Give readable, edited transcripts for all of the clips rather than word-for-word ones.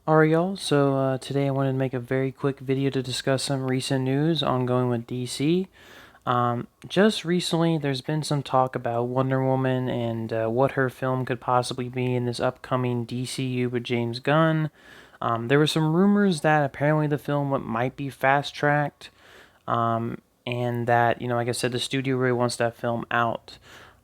Alright y'all, so today I wanted to make a very quick video to discuss some recent news ongoing with DC. Just recently there's been some talk about Wonder Woman and what her film could possibly be in this upcoming DCU with James Gunn. There were some rumors that apparently the film might be fast-tracked, and that, like I said, the studio really wants that film out.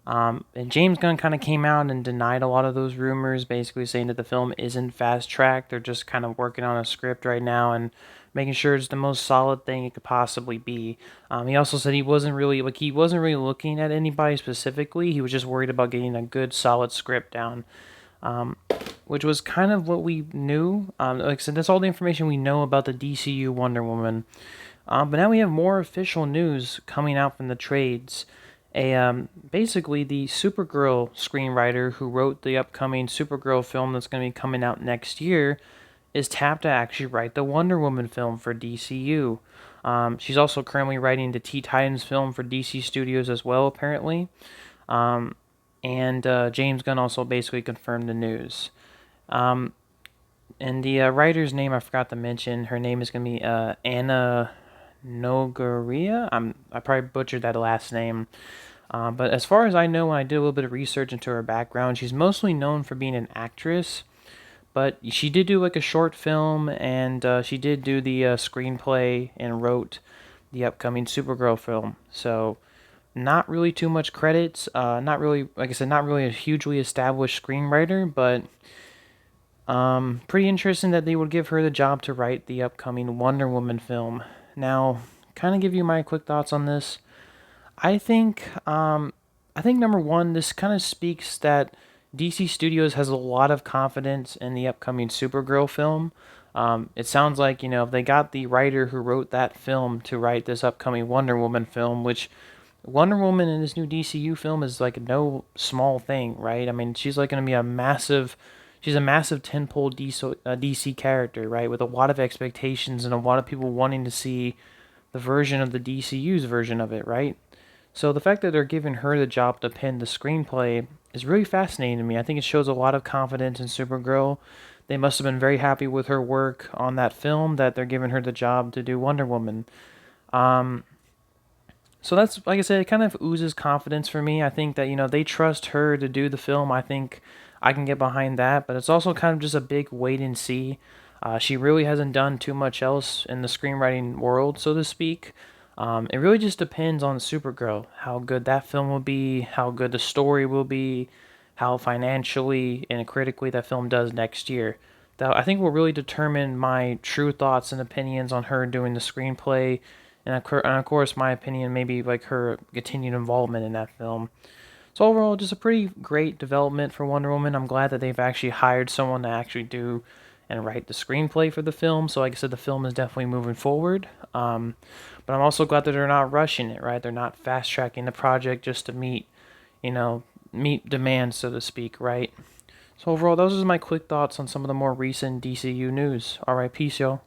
And James Gunn kind of came out and denied a lot of those rumors, basically saying that the film isn't fast tracked. They're just kind of working on a script right now and making sure it's the most solid thing it could possibly be. He also said he wasn't really looking at anybody specifically. He was just worried about getting a good solid script down, um, which was kind of what we knew. Like I said, that's all the information we know about the DCU Wonder Woman. But now we have more official news coming out from the trades. Basically the Supergirl screenwriter who wrote the upcoming Supergirl film that's going to be coming out next year is tapped to actually write the Wonder Woman film for DCU. She's also currently writing the Teen Titans film for DC Studios as well, apparently. Um, and James Gunn also basically confirmed the news. Um, and the writer's name I forgot to mention. Her name is going to be Anna Nogueira. I probably butchered that last name. But as far as I know, when I did a little bit of research into her background, she's mostly known for being an actress. But she did do like a short film, and she did do the screenplay and wrote the upcoming Supergirl film. So not really too much credits. Not really, like I said, not really a hugely established screenwriter, but pretty interesting that they would give her the job to write the upcoming Wonder Woman film. Now, kind of give you my quick thoughts on this. I think I think number one, this kind of speaks that DC Studios has a lot of confidence in the upcoming Supergirl film. It sounds like, if they got the writer who wrote that film to write this upcoming Wonder Woman film, which Wonder Woman in this new DCU film is like no small thing, right? I mean, she's like going to be she's a massive tentpole DC character, right? With a lot of expectations and a lot of people wanting to see the version of the DCU's version of it, right? So the fact that they're giving her the job to pen the screenplay is really fascinating to me. I think it shows a lot of confidence in Supergirl. They must have been very happy with her work on that film that they're giving her the job to do Wonder Woman. Um, so that's, like I said, it kind of oozes confidence for me. I think that, they trust her to do the film. I think I can get behind that, but it's also kind of just a big wait and see. She really hasn't done too much else in the screenwriting world, so to speak. It really just depends on Supergirl, how good that film will be, how good the story will be, how financially and critically that film does next year. That I think will really determine my true thoughts and opinions on her doing the screenplay, and of course my opinion maybe like her continued involvement in that film. So overall, just a pretty great development for Wonder Woman. I'm glad that they've actually hired someone to actually do and write the screenplay for the film. So like I said, the film is definitely moving forward. But I'm also glad that they're not rushing it, right? They're not fast tracking the project just to you know, meet demand, so to speak, right? So overall, those are my quick thoughts on some of the more recent DCU news. All right, peace, y'all.